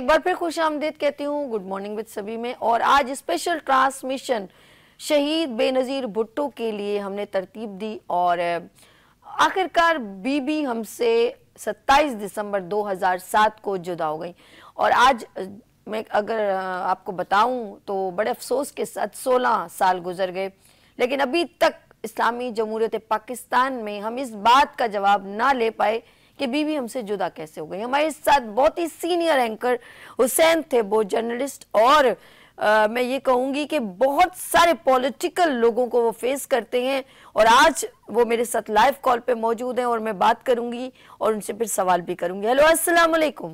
एक बार फिर खुश आमदीद कहती हूँ गुड मॉर्निंग विद सभी में। और आज स्पेशल ट्रांसमिशन शहीद बेनज़ीर भुट्टो के लिए हमने तरतीब दी और आखिरकार बीबी हमसे 27 दिसंबर 2007 को जुदा हो गई। और आज मैं अगर आपको बताऊं तो बड़े अफसोस के साथ 16 साल गुजर गए, लेकिन अभी तक इस्लामी जमहूरियत पाकिस्तान में हम इस बात का जवाब ना ले पाए कि बीवी हमसे जुदा कैसे हो गई। हमारे साथ बहुत ही सीनियर एंकर हुसैन थे, वो जर्नलिस्ट, और मैं ये कहूँगी कि बहुत सारे पॉलिटिकल लोगों को वो फेस करते हैं। और आज वो मेरे साथ लाइव कॉल पे मौजूद हैं और मैं बात करूंगी और उनसे फिर सवाल भी करूंगी। हेलो, अस्सलाम वालेकुम।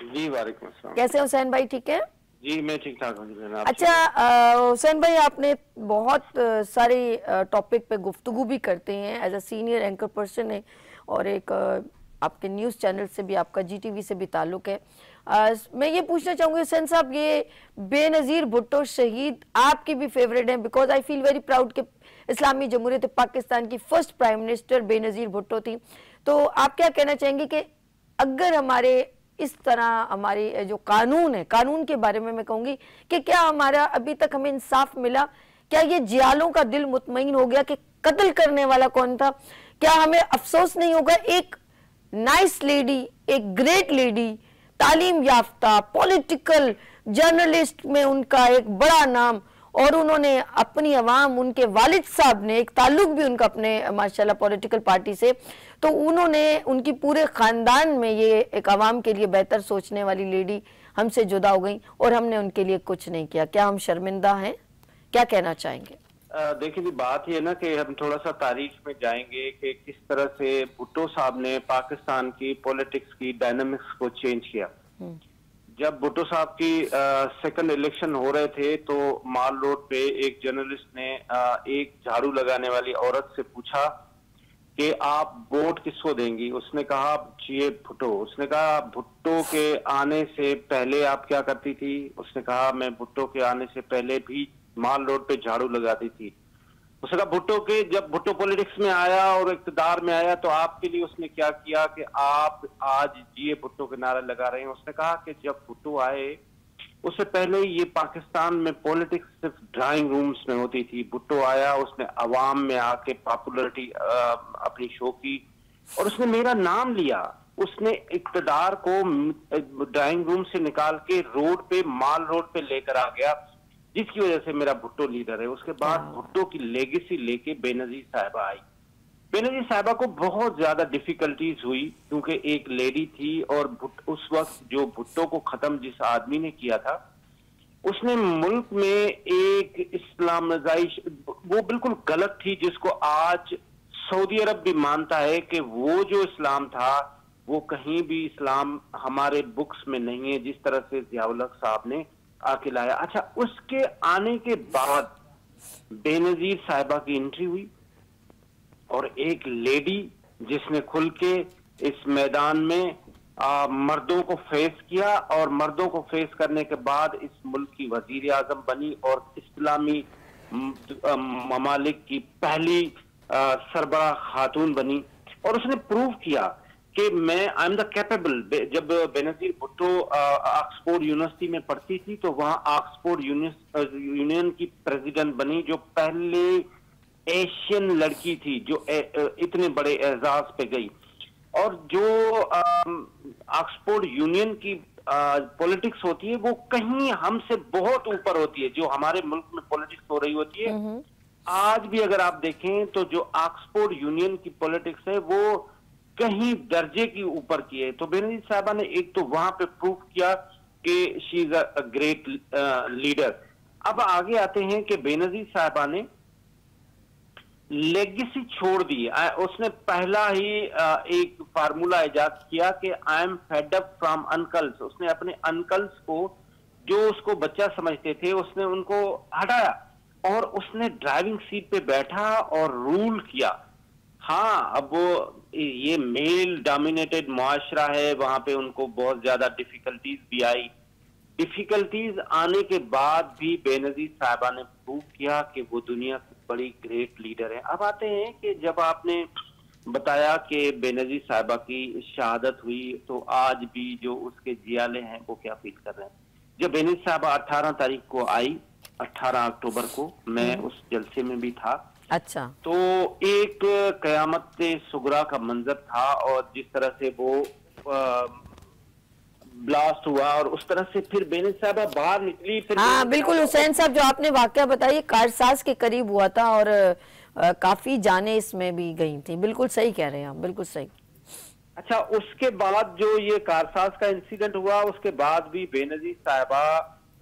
जी वालेकुम अस्सलाम। कैसे हुसैन भाई, ठीक है? जी मैं ठीक ठाक हूँ। अच्छा हुसैन भाई, आपने बहुत सारे टॉपिक पे गुफ्तगू भी करते हैं, as a senior anchor person है और एक आपके न्यूज़ चैनल से भी, आपका जीटीवी से भी ताल्लुक है। मैं ये पूछना चाहूँगी हुसैन साहब, ये बेनज़ीर भुट्टो शहीद आपकी भी फेवरेट हैं, because I feel very proud कि इस्लामी जमहूरियत पाकिस्तान की first prime minister Benazir Bhutto थी। तो आप क्या कहना चाहेंगे कि अगर हमारे इस तरह हमारे जो कानून है, कानून के बारे में मैं कहूँगी कि क्या हमारा अभी तक हमें इंसाफ मिला? क्या ये जियालों का दिल मुतमईन हो गया कि कत्ल करने वाला कौन था? क्या हमें अफसोस नहीं होगा? एक नाइस लेडी, एक ग्रेट लेडी, तालीम याफ्ता, पॉलिटिकल जर्नलिस्ट में उनका एक बड़ा नाम, और उन्होंने अपनी अवाम, उनके वालिद साहब ने, एक ताल्लुक भी उनका अपने माशाल्लाह पॉलिटिकल पार्टी से, तो उन्होंने उनकी पूरे ख़ानदान में ये एक अवाम के लिए बेहतर सोचने वाली लेडी हमसे जुदा हो गई और हमने उनके लिए कुछ नहीं किया। क्या हम शर्मिंदा हैं? क्या कहना चाहेंगे? देखिए जी, बात ये ना कि हम थोड़ा सा तारीख में जाएंगे कि किस तरह से भुट्टो साहब ने पाकिस्तान की पॉलिटिक्स की डायनामिक्स को चेंज किया। जब भुट्टो साहब की सेकंड इलेक्शन हो रहे थे तो माल रोड पे एक जर्नलिस्ट ने एक झाड़ू लगाने वाली औरत से पूछा कि आप वोट किसको देंगी। उसने कहा ये भुट्टो। उसने कहा भुट्टो के आने से पहले आप क्या करती थी? उसने कहा मैं भुट्टो के आने से पहले भी माल रोड पे झाड़ू लगाती थी। उसने कहा भुट्टो के, जब भुट्टो पॉलिटिक्स में आया और इक़्तिदार में आया तो आपके लिए उसने क्या किया कि आप आज जिए भुट्टो के नारे लगा रहे हैं। उसने कहा कि जब भुट्टो आए उससे पहले ये पाकिस्तान में पॉलिटिक्स सिर्फ ड्राइंग रूम्स में होती थी। भुट्टो आया, उसने अवाम में आके पॉपुलरिटी अपनी शो की और उसने मेरा नाम लिया। उसने इक़्तिदार को ड्राइंग रूम से निकाल के रोड पे, माल रोड पे लेकर आ गया, जिसकी वजह से मेरा भुट्टो लीडर है। उसके बाद भुट्टो की लेगेसी लेके बेनज़ीर साहिबा आई। बेनज़ीर साहिबा को बहुत ज्यादा डिफिकल्टीज हुई क्योंकि एक लेडी थी और उस वक्त जो भुट्टो को खत्म जिस आदमी ने किया था, उसने मुल्क में एक इस्लामाइजेश, वो बिल्कुल गलत थी, जिसको आज सऊदी अरब भी मानता है कि वो जो इस्लाम था वो कहीं भी इस्लाम हमारे बुक्स में नहीं है, जिस तरह से ज़ियाउल हक साहब ने आके लाया। अच्छा, उसके आने के बाद बेनज़ीर साहिबा की एंट्री हुई और एक लेडी जिसने खुल के इस मैदान में मर्दों को फेस किया और मर्दों को फेस करने के बाद इस मुल्क की वजीर आजम बनी और इस्लामी ममालिक की पहली सरबराह खातून बनी। और उसने प्रूव किया कि मैं आई एम द कैपेबल। जब बेनज़ीर भुट्टो ऑक्सफोर्ड यूनिवर्सिटी में पढ़ती थी तो वहां ऑक्सफोर्ड यूनियन की प्रेसिडेंट बनी, जो पहले एशियन लड़की थी जो इतने बड़े एजाज पे गई। और जो ऑक्सफोर्ड यूनियन की पॉलिटिक्स होती है वो कहीं हमसे बहुत ऊपर होती है, जो हमारे मुल्क में पॉलिटिक्स हो रही होती है। आज भी अगर आप देखें तो जो ऑक्सफोर्ड यूनियन की पॉलिटिक्स है वो कहीं दर्जे की ऊपर की है। तो बेनज़ीर साहिबा ने एक तो वहां पे प्रूव किया कि she is a great leader. अब आगे आते हैं कि बेनज़ीर साहिबा ने लेगेसी छोड़ दी। उसने पहला ही एक फार्मूला इजाद किया कि I'm fed up from uncles. उसने अपने अंकल्स को, जो उसको बच्चा समझते थे, उसने उनको हटाया और उसने ड्राइविंग सीट पे बैठा और रूल किया। हाँ, अब वो ये मेल डोमिनेटेड मुआशरा है, वहां पे उनको बहुत ज्यादा डिफिकल्टीज भी आई। डिफिकल्टीज आने के बाद भी बेनज़ीर साहिबा ने प्रूव किया कि वो दुनिया की बड़ी ग्रेट लीडर है। अब आते हैं कि जब आपने बताया कि बेनजीर साहिबा की शहादत हुई, तो आज भी जो उसके जियाले हैं वो क्या फील कर रहे हैं। जब बेनजीर साहिबा 18 तारीख को आई, 18 अक्टूबर को, मैं उस जलसे में भी था। अच्छा। तो एक कयामत सुगरा का मंजर था, और जिस तरह से वो ब्लास्ट हुआ और उस तरह से फिर बेनजीर साहिबा बाहर निकली। फिर हाँ बिल्कुल हुसैन साहब, जो आपने वाकया बताई कारसाज के करीब हुआ था और काफी जाने इसमें भी गई थी। बिल्कुल सही कह रहे हैं आप, बिल्कुल सही। अच्छा, उसके बाद जो ये कारसाज का इंसिडेंट हुआ, उसके बाद भी बेनजीर साहिबा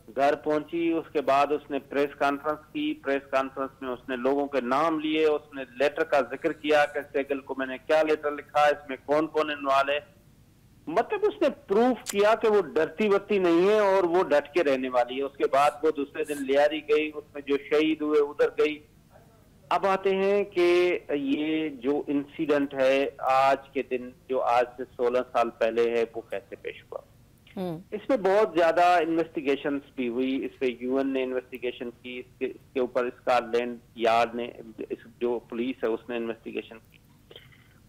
घर पहुंची। उसके बाद उसने प्रेस कॉन्फ्रेंस की। प्रेस कॉन्फ्रेंस में उसने लोगों के नाम लिए, उसने लेटर का जिक्र किया कि सेगल को मैंने क्या लेटर लिखा, इसमें कौन कौन इन्वॉल्व है। मतलब उसने प्रूफ किया कि वो डरती वरती नहीं है और वो डट के रहने वाली है। उसके बाद वो दूसरे दिन लियारी गई, उसमें जो शहीद हुए उधर गई। अब आते हैं कि ये जो इंसिडेंट है आज के दिन, जो आज से 16 साल पहले है, वो कैसे पेश हुआ। इसमें बहुत ज्यादा इन्वेस्टिगेशंस भी हुई। इस पे यूएन ने इन्वेस्टिगेशन की, इसके ऊपर स्कॉटलैंड यार्ड ने, जो पुलिस है उसने इन्वेस्टिगेशन की।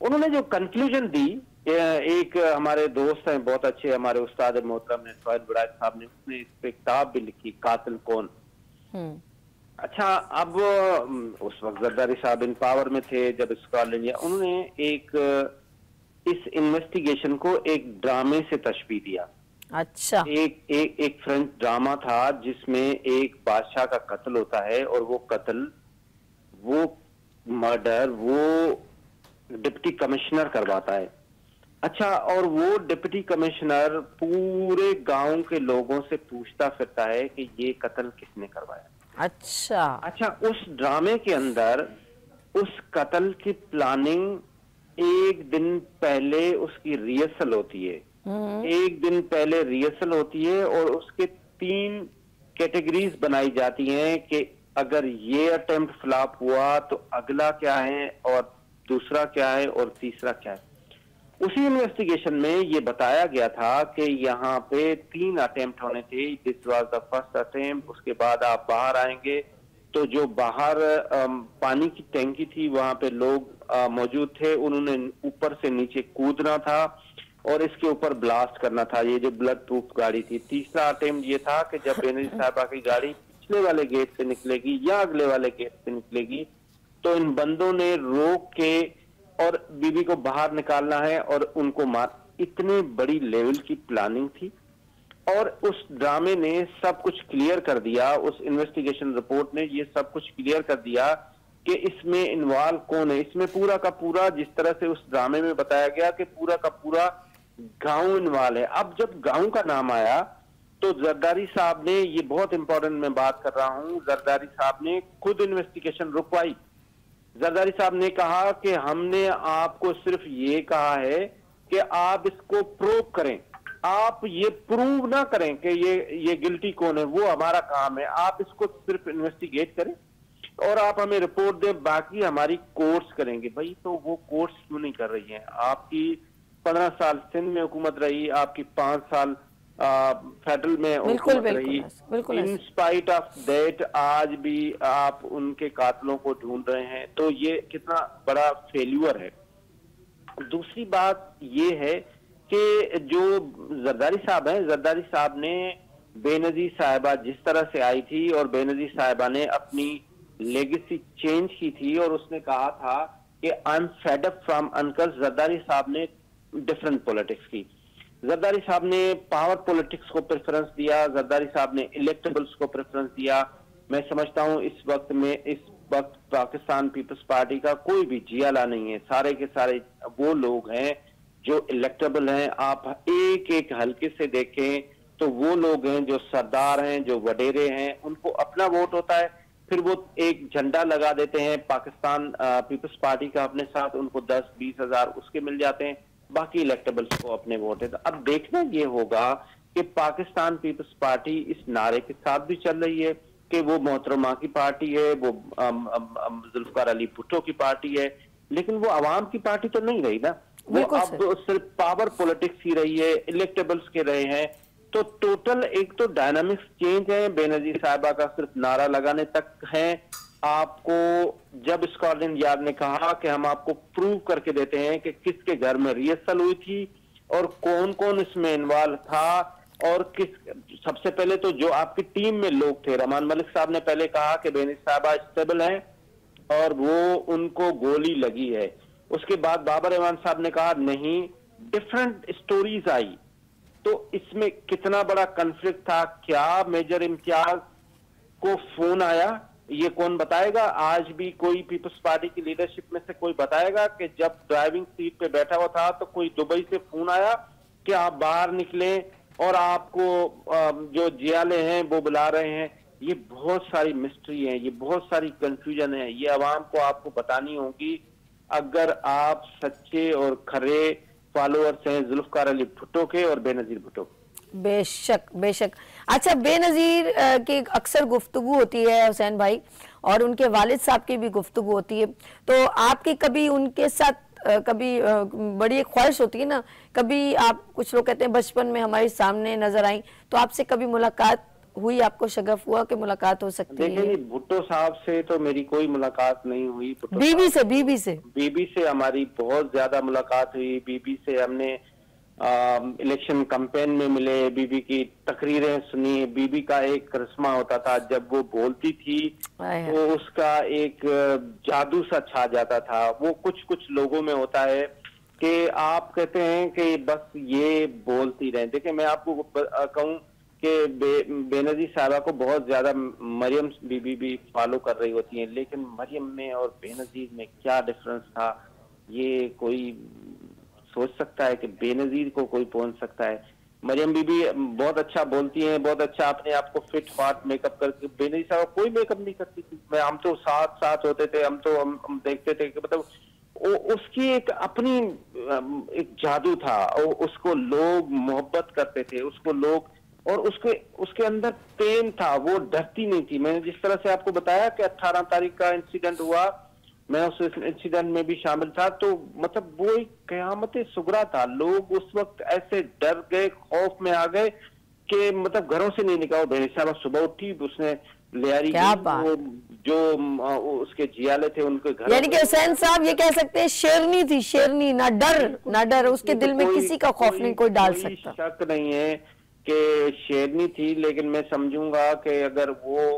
उन्होंने जो कंक्लूजन दी, एक हमारे दोस्त हैं बहुत अच्छे, हमारे उस्ताद मोहतरम ने, सोहेल बुड़ाई साहब ने, उसने इस पे किताब भी लिखी, कातिल कौन। अच्छा, अब उस वक्त जरदारी साहब इन पावर में थे जब स्कॉटलैंड, उन्होंने इस इन्वेस्टिगेशन को एक ड्रामे से तशबीह दिया। अच्छा। एक फ्रेंच ड्रामा था जिसमें एक बादशाह का कत्ल होता है, और वो कत्ल, वो मर्डर वो डिप्टी कमिश्नर करवाता है। अच्छा, और वो डिप्टी कमिश्नर पूरे गांव के लोगों से पूछता फिरता है कि ये कत्ल किसने करवाया। अच्छा, उस ड्रामे के अंदर उस कत्ल की प्लानिंग एक दिन पहले उसकी रिहर्सल होती है। एक दिन पहले रिहर्सल होती है, और उसके 3 कैटेगरीज बनाई जाती हैं कि अगर ये अटेम्प्ट फ्लॉप हुआ तो अगला क्या है, और दूसरा क्या है, और तीसरा क्या है। उसी इन्वेस्टिगेशन में ये बताया गया था कि यहाँ पे 3 अटेम्प्ट होने थे। This was the first attempt. उसके बाद आप बाहर आएंगे तो जो बाहर पानी की टैंकी थी, वहां पे लोग मौजूद थे, उन्होंने ऊपर से नीचे कूदना था और इसके ऊपर ब्लास्ट करना था, ये जो ब्लड प्रूफ गाड़ी थी। तीसरा अटेम्प्ट ये था कि जब बेनजीर साहिबा की गाड़ी पिछले वाले गेट से निकलेगी या अगले वाले गेट से निकलेगी, तो इन बंदों ने रोक के और बीबी को बाहर निकालना है और उनको मार। इतने बड़ी लेवल की प्लानिंग थी, और उस ड्रामे ने सब कुछ क्लियर कर दिया। उस इन्वेस्टिगेशन रिपोर्ट ने ये सब कुछ क्लियर कर दिया कि इसमें इन्वॉल्व कौन है। इसमें पूरा का पूरा, जिस तरह से उस ड्रामे में बताया गया कि पूरा का पूरा गांव इन्वॉल्व है। अब जब गांव का नाम आया तो जरदारी साहब ने, ये बहुत इंपॉर्टेंट मैं बात कर रहा हूं, जरदारी साहब ने खुद इन्वेस्टिगेशन रुकवाई। जरदारी साहब ने कहा कि हमने आपको सिर्फ ये कहा है कि आप इसको प्रूव करें, आप ये प्रूव ना करें कि ये गिल्टी कौन है, वो हमारा काम है। आप इसको सिर्फ इन्वेस्टिगेट करें और आप हमें रिपोर्ट दें, बाकी हमारी कोर्ट्स करेंगे। भाई, तो वो कोर्ट्स क्यों नहीं कर रही हैं? आपकी 15 साल सिंध में हुकूमत रही, आपकी 5 साल फेडरल में हुकूमत रही। इन स्पाइट ऑफ दैट आज भी आप उनके कातलों को ढूंढ रहे हैं, तो ये कितना बड़ा फेल्यूर है। दूसरी बात ये है कि जो जरदारी साहब हैं, जरदारी साहब ने बेनजीर साहिबा जिस तरह से आई थी, और बेनजीर साहिबा ने अपनी लेगेसी चेंज की थी, और उसने कहा था कि I'm fed up from uncle. Zardari साहब ने डिफरेंट पॉलिटिक्स की। जरदारी साहब ने पावर पॉलिटिक्स को प्रेफरेंस दिया, जरदारी साहब ने इलेक्टेबल्स को प्रेफरेंस दिया। मैं समझता हूं इस वक्त पाकिस्तान पीपल्स पार्टी का कोई भी जियाला नहीं है, सारे के सारे वो लोग हैं जो इलेक्टेबल हैं। आप एक एक हल्के से देखें तो वो लोग हैं जो सरदार हैं, जो वडेरे हैं, उनको अपना वोट होता है, फिर वो एक झंडा लगा देते हैं पाकिस्तान पीपल्स पार्टी का अपने साथ, उनको 10-20 हजार उसके मिल जाते हैं, बाकी इलेक्टेबल्स को अपने वोट है। तो अब देखना ये होगा कि पाकिस्तान पीपल्स पार्टी इस नारे के साथ भी चल रही है कि वो मोहतरमा की पार्टी है, वो जुल्फकार अली भुट्टो की पार्टी है, लेकिन वो अवाम की पार्टी तो नहीं रही ना। वो अब सिर्फ पावर पॉलिटिक्स ही रही है, इलेक्टेबल्स के रहे हैं। तो टोटल एक तो डायनामिक्स चेंज है, बेनजीर साहिबा का सिर्फ नारा लगाने तक है। आपको जब स्कॉटलैंड यार्ड ने कहा कि हम आपको प्रूव करके देते हैं कि किसके घर में रिहर्सल हुई थी और कौन कौन इसमें इन्वॉल्व था, और किस, सबसे पहले तो जो आपकी टीम में लोग थे, रहमान मलिक साहब ने पहले कहा कि बेनजीर साहिबा स्टेबल हैं और वो उनको गोली लगी है। उसके बाद बाबर रहमान साहब ने कहा नहीं, डिफरेंट स्टोरीज आई। तो इसमें कितना बड़ा कन्फ्लिक्ट था, क्या मेजर इम्तियाज को फोन आया, ये कौन बताएगा? आज भी कोई पीपल्स पार्टी की लीडरशिप में से कोई बताएगा कि जब ड्राइविंग सीट पे बैठा हुआ था तो कोई दुबई से फोन आया कि आप बाहर निकले और आपको जो जियाले हैं वो बुला रहे हैं? ये बहुत सारी मिस्ट्री है, ये बहुत सारी कंफ्यूजन है, ये अवाम को आपको बतानी होगी अगर आप सच्चे और खरे फॉलोअर्स हैं जुल्फकार अली भुट्टो के और बेनजीर भुट्टो के। बेशक बेशक। अच्छा, बेनजीर की अक्सर गुफ्तगू होती है हुसैन भाई, और उनके वालिद साहब की भी गुफ्तगू होती है, तो आपकी कभी उनके साथ कभी बड़ी एक ख्वाहिश होती है ना, कभी आप, कुछ लोग कहते हैं बचपन में हमारे सामने नजर आई, तो आपसे कभी मुलाकात हुई, आपको शगफ हुआ कि मुलाकात हो सकती है? देखिए, भुट्टो साहब से तो मेरी कोई मुलाकात नहीं हुई। बीबी से हमारी बहुत ज्यादा मुलाकात हुई। बीबी से हमने इलेक्शन कैंपेन में मिले, बीबी की तकरीरें सुनी। बीबी का एक करिश्मा होता था, जब वो बोलती थी तो उसका एक जादू सा छा जाता था। वो कुछ कुछ लोगों में होता है कि आप कहते हैं कि बस ये बोलती रहे। देखिए, मैं आपको कहूँ कि बेनजीर साहिबा को बहुत ज्यादा मरियम बीबी भी फॉलो कर रही होती हैं, लेकिन मरियम में और बेनजीर में क्या डिफरेंस था, ये कोई सोच सकता है कि बेनजीर को कोई पहुंच सकता है? मरियम बीबी बहुत अच्छा बोलती हैं, बहुत अच्छा अपने आप को फिट फाट मेकअप करके। बेनजीर साहब कोई मेकअप नहीं करती थी। हम तो साथ साथ होते थे, हम देखते थे कि मतलब उसकी एक अपनी एक जादू था, उसको लोग मोहब्बत करते थे, उसको लोग, और उसके अंदर पेन था, वो डरती नहीं थी। मैंने जिस तरह से आपको बताया कि 18 तारीख का इंसिडेंट हुआ, मैं उस इंसिडेंट में भी शामिल था, तो मतलब वो एक क़यामत सुगरा था। लोग उस वक्त ऐसे डर गए, खौफ में आ गए कि मतलब घरों से नहीं निकला। बेनजीर साहबा सुबह उठी, उसने लियारी वो जो उसके जियाले थे उनके घर, यानी कि हुसैन साहब ये कह सकते हैं शेरनी थी, शेरनी, ना डर उसके दिल में किसी का खौफ नहीं कोई डाल सकता। शक नहीं है कि शेरनी थी, लेकिन मैं समझूंगा कि अगर वो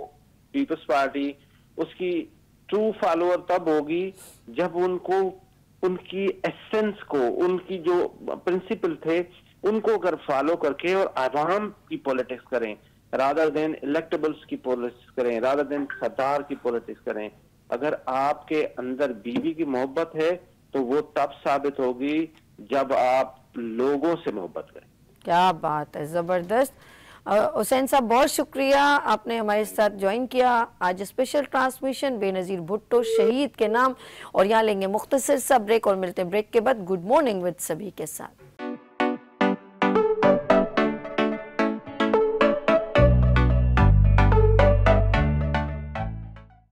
पीपल्स पार्टी, उसकी ट्रू फॉलोअर तब होगी जब उनको उनकी एसेंस को, उनकी जो प्रिंसिपल थे उनको अगर फॉलो करके और आवाम की पॉलिटिक्स करें, रादर देन इलेक्टेबल्स की पॉलिटिक्स करें, रादर देन सरदार की पॉलिटिक्स करें। अगर आपके अंदर बीवी की मोहब्बत है तो वो तब साबित होगी जब आप लोगों से मोहब्बत करें। क्या बात है, जबरदस्त। हुसैन साहब, बहुत शुक्रिया, आपने हमारे साथ ज्वाइन किया आज स्पेशल ट्रांसमिशन बेनजीर भुट्टो शहीद के नाम। और यहाँ लेंगे मुख्तसर सा ब्रेक और मिलते हैं ब्रेक के बाद गुड मॉर्निंग विद सभी के साथ।